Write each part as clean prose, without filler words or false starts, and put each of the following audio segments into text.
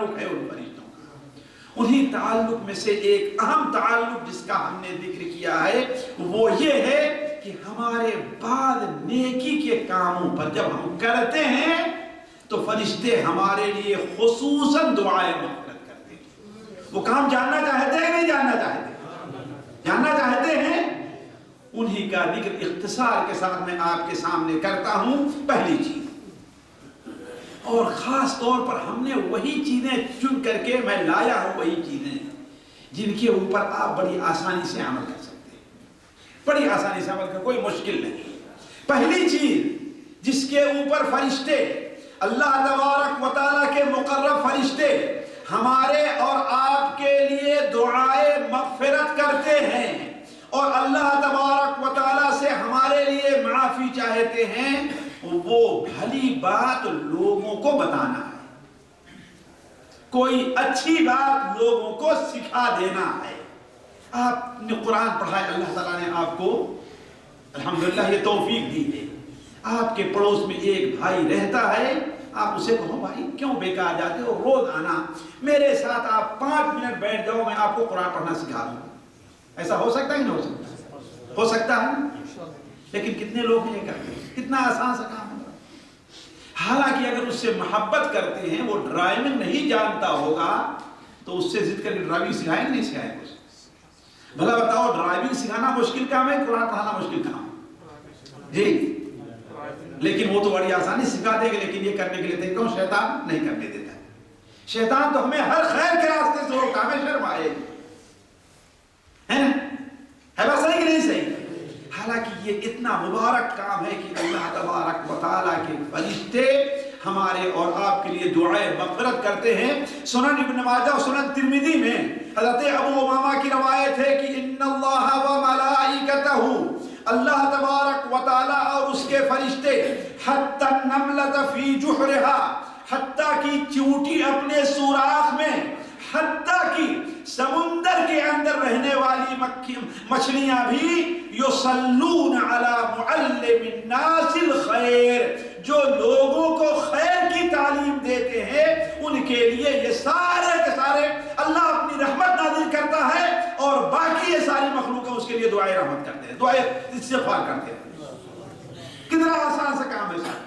تعلق ہے ان فرشتوں کا۔ انہی تعلق میں سے ایک اہم تعلق جس کا ہم نے ذکر کیا ہے وہ یہ ہے کہ ہمارے بعد نیکی کے کاموں پر جب ہم کرتے ہیں تو فرشتے ہمارے لیے خصوصاً دعائیں مغفرت کرتے ہیں۔ وہ کام جاننا چاہتے ہیں نہیں جاننا چاہتے؟ جاننا چاہتے ہیں؟ انہی کا ذکر اختصار کے ساتھ میں آپ کے سامنے کرتا ہوں۔ پہلی چیز، اور خاص طور پر ہم نے وہی چیزیں چن کر کے میں لایا ہوں، وہی چیزیں جن کے اوپر آپ بڑی آسانی سے عمل کر سکتے ہیں، بڑی آسانی سے عمل کر، کوئی مشکل نہیں۔ پہلی چیز جس کے اوپر فرشتے، اللہ تبارک و تعالیٰ کے مقرب فرشتے ہمارے اور آپ کے لیے دعائے مغفرت کرتے ہیں اور اللہ تبارک و تعالیٰ سے ہمارے لیے معافی چاہتے ہیں، وہ بھلی بات لوگوں کو بتانا ہے، کوئی اچھی بات لوگوں کو سکھا دینا ہے۔ آپ نے قرآن پڑھا ہے، اللہ تعالیٰ نے آپ کو الحمدللہ یہ توفیق دی ہے، آپ کے پڑوس میں ایک بھائی رہتا ہے، آپ اسے کہو بھائی کیوں بیکار جاتے ہو، روز آنا میرے ساتھ، آپ 5 منٹ بیٹھ جاؤ، میں آپ کو قرآن پڑھنا سکھا دوں۔ ایسا ہو سکتا ہے کہ نہیں ہو سکتا؟ ہو سکتا ہے، لیکن کتنے لوگ یہ کرتے ہیں؟ کتنا آسان سا کام ہے۔ حالانکہ اگر اس سے محبت کرتے ہیں، وہ ڈرائیونگ نہیں جانتا ہوگا تو اس سے ضد کر کے ڈرائیونگ سکھائیں گے نہیں سکھائیں گے؟ بھلا بتاؤ، ڈرائیونگ سکھانا مشکل کام ہے، قرآن پڑھانا مشکل کام ہے؟ جی، لیکن وہ تو بڑی آسانی سکھا دے گا، لیکن یہ کرنے کے لیے دیکھتا ہوں شیطان نہیں کرنے دیتا ہے۔ شیطان تو ہمیں ہر خیر کے راستے سے روکتا ہے، شرم آئے ہے نا؟ ہے بات صحیح کہ نہیں صحیح؟ حالانکہ یہ اتنا مبارک کام ہے کہ اللہ تبارک و تعالیٰ کے فرشتے ہمارے اور آپ کے لیے دعائیں مغفرت کرتے ہیں۔ سنن ابن ماجہ اور سنن ترمذی میں حضرت ابو امامہ کی روایت ہے کہ ان اللہ و ملائکتہ، اللہ تبارک و تعالیٰ اور اس کے فرشتے، حتی النملۃ فی جحرہا، حتیٰ کی چیونٹی اپنے سوراخ میں، حتیٰ کی سمندر کے اندر رہنے والی مچھلیاں بھی، یصلون علی معلم الناس الخیر، جو لوگوں کو خیر کی تعلیم دیتے ہیں ان کے لیے یہ سارے کے سارے اللہ اپنی رحمت نازل کرتا ہے، اور باقی یہ ساری مخلوق اس کے لیے دعائیں رحمت کرتے ہیں، دعائیں استغفار کرتے ہیں۔ کتنا آسان سا کام ہے۔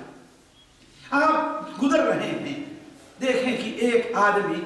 آپ گزر رہے ہیں، دیکھیں کہ ایک آدمی